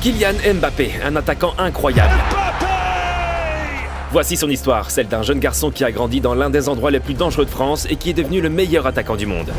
Kylian Mbappé, un attaquant incroyable. Voici son histoire, celle d'un jeune garçon qui a grandi dans l'un des endroits les plus dangereux de France et qui est devenu le meilleur attaquant du monde.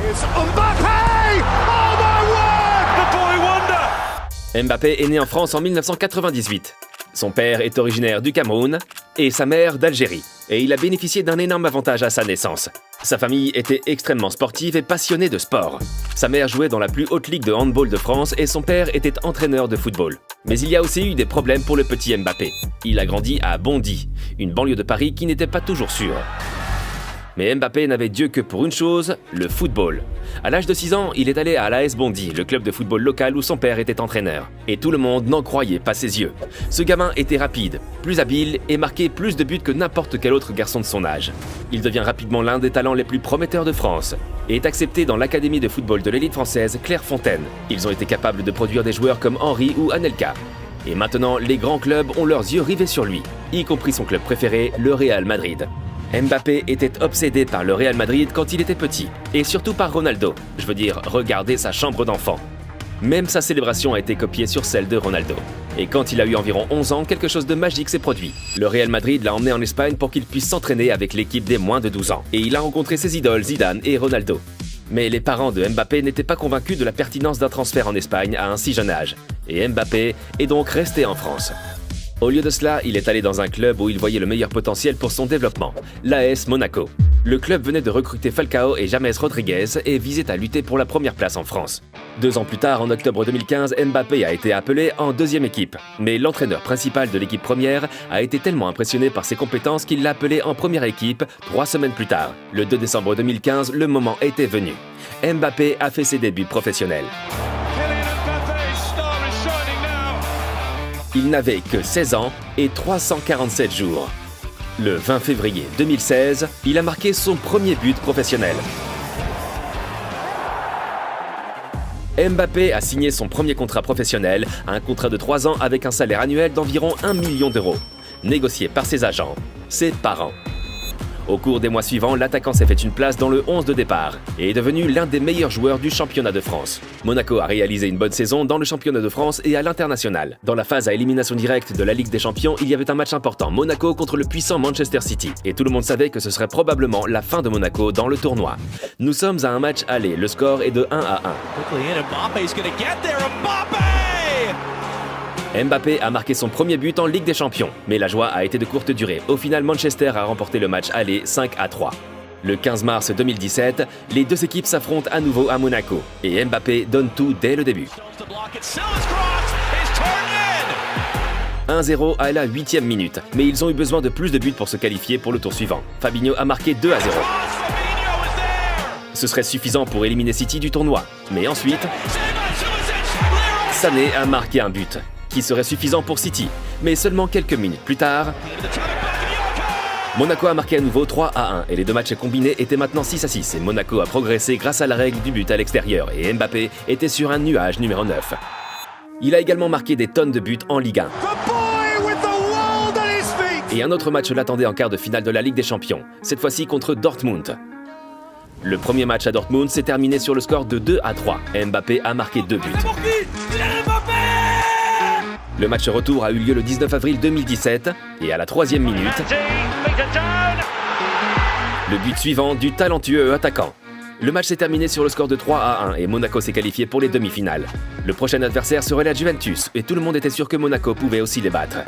Mbappé est né en France en 1998. Son père est originaire du Cameroun et sa mère d'Algérie. Et il a bénéficié d'un énorme avantage à sa naissance. Sa famille était extrêmement sportive et passionnée de sport. Sa mère jouait dans la plus haute ligue de handball de France et son père était entraîneur de football. Mais il y a aussi eu des problèmes pour le petit Mbappé. Il a grandi à Bondy, une banlieue de Paris qui n'était pas toujours sûre. Mais Mbappé n'avait Dieu que pour une chose, le football. À l'âge de 6 ans, il est allé à l'AS Bondy, le club de football local où son père était entraîneur. Et tout le monde n'en croyait pas ses yeux. Ce gamin était rapide, plus habile et marquait plus de buts que n'importe quel autre garçon de son âge. Il devient rapidement l'un des talents les plus prometteurs de France et est accepté dans l'académie de football de l'élite française Clairefontaine. Ils ont été capables de produire des joueurs comme Henry ou Anelka. Et maintenant, les grands clubs ont leurs yeux rivés sur lui, y compris son club préféré, le Real Madrid. Mbappé était obsédé par le Real Madrid quand il était petit, et surtout par Ronaldo. Je veux dire, regardez sa chambre d'enfant. Même sa célébration a été copiée sur celle de Ronaldo. Et quand il a eu environ 11 ans, quelque chose de magique s'est produit. Le Real Madrid l'a emmené en Espagne pour qu'il puisse s'entraîner avec l'équipe des moins de 12 ans. Et il a rencontré ses idoles Zidane et Ronaldo. Mais les parents de Mbappé n'étaient pas convaincus de la pertinence d'un transfert en Espagne à un si jeune âge. Et Mbappé est donc resté en France. Au lieu de cela, il est allé dans un club où il voyait le meilleur potentiel pour son développement, l'AS Monaco. Le club venait de recruter Falcao et James Rodriguez et visait à lutter pour la première place en France. 2 ans plus tard, en octobre 2015, Mbappé a été appelé en deuxième équipe. Mais l'entraîneur principal de l'équipe première a été tellement impressionné par ses compétences qu'il l'a appelé en première équipe 3 semaines plus tard. Le 2 décembre 2015, le moment était venu. Mbappé a fait ses débuts professionnels. Il n'avait que 16 ans et 347 jours. Le 20 février 2016, il a marqué son premier but professionnel. Mbappé a signé son premier contrat professionnel, un contrat de 3 ans avec un salaire annuel d'environ 1 million d'euros, négocié par ses agents, ses parents. Au cours des mois suivants, l'attaquant s'est fait une place dans le 11 de départ et est devenu l'un des meilleurs joueurs du championnat de France. Monaco a réalisé une bonne saison dans le championnat de France et à l'international. Dans la phase à élimination directe de la Ligue des Champions, il y avait un match important, Monaco contre le puissant Manchester City. Et tout le monde savait que ce serait probablement la fin de Monaco dans le tournoi. Nous sommes à un match aller, le score est de 1-1. Mbappé a marqué son premier but en Ligue des Champions, mais la joie a été de courte durée. Au final, Manchester a remporté le match aller 5-3. Le 15 mars 2017, les deux équipes s'affrontent à nouveau à Monaco et Mbappé donne tout dès le début. 1-0 à la 8e minute, mais ils ont eu besoin de plus de buts pour se qualifier pour le tour suivant. Fabinho a marqué 2-0. Ce serait suffisant pour éliminer City du tournoi, mais ensuite, Sané a marqué un but qui serait suffisant pour City. Mais seulement quelques minutes plus tard, Monaco a marqué à nouveau 3-1 et les deux matchs combinés étaient maintenant 6-6 et Monaco a progressé grâce à la règle du but à l'extérieur et Mbappé était sur un nuage numéro 9. Il a également marqué des tonnes de buts en Ligue 1. Et un autre match l'attendait en quart de finale de la Ligue des Champions, cette fois-ci contre Dortmund. Le premier match à Dortmund s'est terminé sur le score de 2-3. Mbappé a marqué 2 buts. Le match retour a eu lieu le 19 avril 2017 et à la 3e minute, le but suivant du talentueux attaquant. Le match s'est terminé sur le score de 3-1 et Monaco s'est qualifié pour les demi-finales. Le prochain adversaire serait la Juventus et tout le monde était sûr que Monaco pouvait aussi les battre.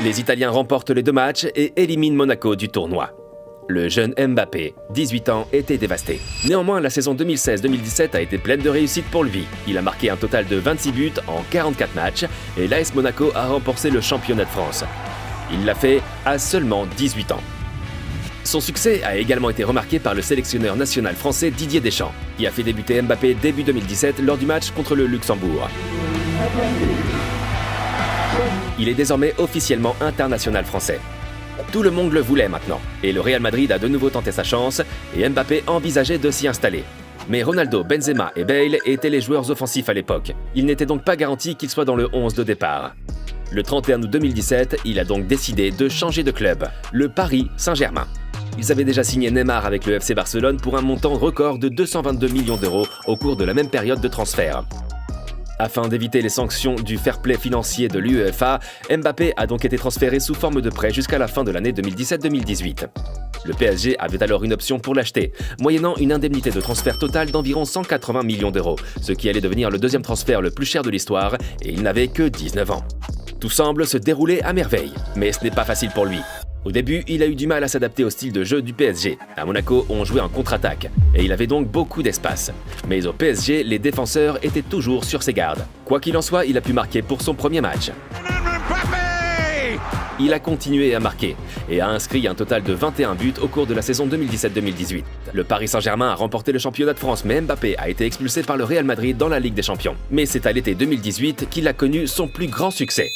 Les Italiens remportent les 2 matchs et éliminent Monaco du tournoi. Le jeune Mbappé, 18 ans, était dévasté. Néanmoins, la saison 2016-2017 a été pleine de réussite pour lui. Il a marqué un total de 26 buts en 44 matchs et l'AS Monaco a remporté le championnat de France. Il l'a fait à seulement 18 ans. Son succès a également été remarqué par le sélectionneur national français Didier Deschamps, qui a fait débuter Mbappé début 2017 lors du match contre le Luxembourg. Il est désormais officiellement international français. Tout le monde le voulait maintenant, et le Real Madrid a de nouveau tenté sa chance, et Mbappé envisageait de s'y installer. Mais Ronaldo, Benzema et Bale étaient les joueurs offensifs à l'époque. Il n'était donc pas garanti qu'il soit dans le 11 de départ. Le 31 août 2017, il a donc décidé de changer de club, le Paris Saint-Germain. Ils avaient déjà signé Neymar avec le FC Barcelone pour un montant record de 222 millions d'euros au cours de la même période de transfert. Afin d'éviter les sanctions du fair play financier de l'UEFA, Mbappé a donc été transféré sous forme de prêt jusqu'à la fin de l'année 2017-2018. Le PSG avait alors une option pour l'acheter, moyennant une indemnité de transfert totale d'environ 180 millions d'euros, ce qui allait devenir le deuxième transfert le plus cher de l'histoire, et il n'avait que 19 ans. Tout semble se dérouler à merveille, mais ce n'est pas facile pour lui. Au début, il a eu du mal à s'adapter au style de jeu du PSG. À Monaco, on jouait en contre-attaque, et il avait donc beaucoup d'espace. Mais au PSG, les défenseurs étaient toujours sur ses gardes. Quoi qu'il en soit, il a pu marquer pour son premier match. Il a continué à marquer et a inscrit un total de 21 buts au cours de la saison 2017-2018. Le Paris Saint-Germain a remporté le championnat de France, mais Mbappé a été expulsé par le Real Madrid dans la Ligue des Champions. Mais c'est à l'été 2018 qu'il a connu son plus grand succès.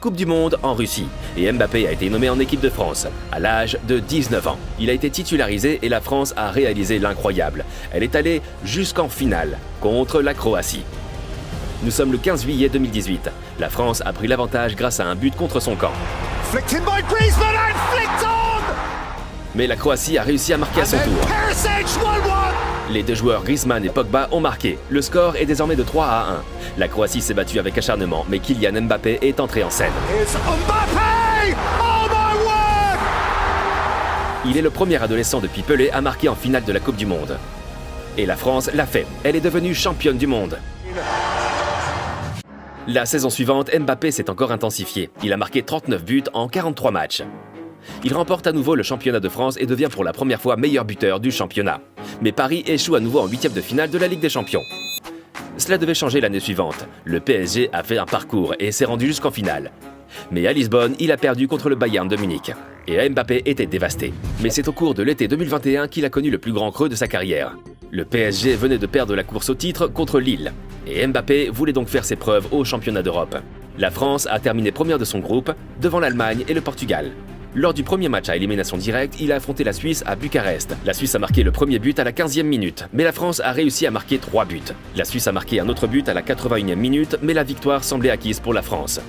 Coupe du Monde en Russie, et Mbappé a été nommé en équipe de France à l'âge de 19 ans. Il a été titularisé et la France a réalisé l'incroyable. Elle est allée jusqu'en finale contre la Croatie. Nous sommes le 15 juillet 2018. La France a pris l'avantage grâce à un but contre son camp. Mais la Croatie a réussi à marquer à son tour. Les deux joueurs Griezmann et Pogba ont marqué. Le score est désormais de 3-1. La Croatie s'est battue avec acharnement, mais Kylian Mbappé est entré en scène. Il est le premier adolescent depuis Pelé à marquer en finale de la Coupe du Monde. Et la France l'a fait. Elle est devenue championne du monde. La saison suivante, Mbappé s'est encore intensifié. Il a marqué 39 buts en 43 matchs. Il remporte à nouveau le championnat de France et devient pour la première fois meilleur buteur du championnat. Mais Paris échoue à nouveau en huitième de finale de la Ligue des Champions. Cela devait changer l'année suivante. Le PSG a fait un parcours et s'est rendu jusqu'en finale. Mais à Lisbonne, il a perdu contre le Bayern de Munich. Et Mbappé était dévasté. Mais c'est au cours de l'été 2021 qu'il a connu le plus grand creux de sa carrière. Le PSG venait de perdre la course au titre contre Lille. Et Mbappé voulait donc faire ses preuves au championnat d'Europe. La France a terminé première de son groupe, devant l'Allemagne et le Portugal. Lors du premier match à élimination directe, il a affronté la Suisse à Bucarest. La Suisse a marqué le premier but à la 15e minute, mais la France a réussi à marquer 3 buts. La Suisse a marqué un autre but à la 81e minute, mais la victoire semblait acquise pour la France.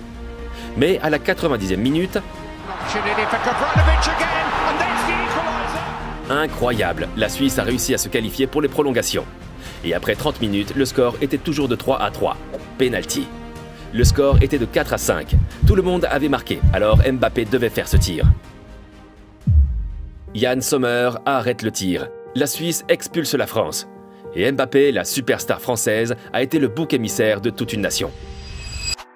Mais à la 90e minute, incroyable, la Suisse a réussi à se qualifier pour les prolongations. Et après 30 minutes, le score était toujours de 3-3. Penalty. Le score était de 4-5. Tout le monde avait marqué, alors Mbappé devait faire ce tir. Yann Sommer arrête le tir. La Suisse expulse la France. Et Mbappé, la superstar française, a été le bouc émissaire de toute une nation.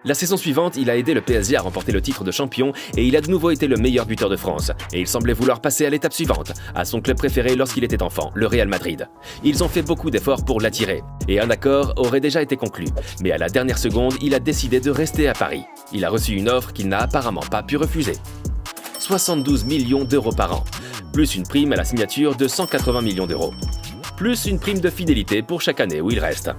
La saison suivante, il a aidé le PSG à remporter le titre de champion et il a de nouveau été le meilleur buteur de France. Et il semblait vouloir passer à l'étape suivante, à son club préféré lorsqu'il était enfant, le Real Madrid. Ils ont fait beaucoup d'efforts pour l'attirer et un accord aurait déjà été conclu. Mais à la dernière seconde, il a décidé de rester à Paris. Il a reçu une offre qu'il n'a apparemment pas pu refuser. 72 millions d'euros par an, plus une prime à la signature de 180 millions d'euros. Plus une prime de fidélité pour chaque année où il reste.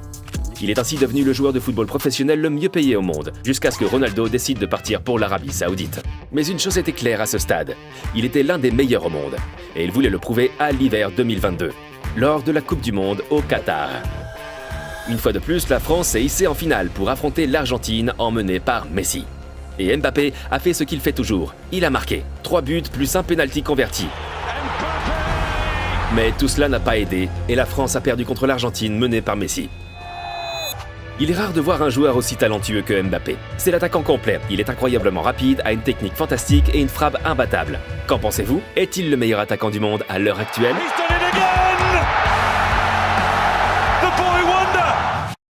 Il est ainsi devenu le joueur de football professionnel le mieux payé au monde, jusqu'à ce que Ronaldo décide de partir pour l'Arabie Saoudite. Mais une chose était claire à ce stade, il était l'un des meilleurs au monde, et il voulait le prouver à l'hiver 2022, lors de la Coupe du Monde au Qatar. Une fois de plus, la France s'est hissée en finale pour affronter l'Argentine emmenée par Messi. Et Mbappé a fait ce qu'il fait toujours, il a marqué 3 buts plus un penalty converti. Mais tout cela n'a pas aidé, et la France a perdu contre l'Argentine menée par Messi. Il est rare de voir un joueur aussi talentueux que Mbappé. C'est l'attaquant complet, il est incroyablement rapide, a une technique fantastique et une frappe imbattable. Qu'en pensez-vous? Est-il le meilleur attaquant du monde à l'heure actuelle?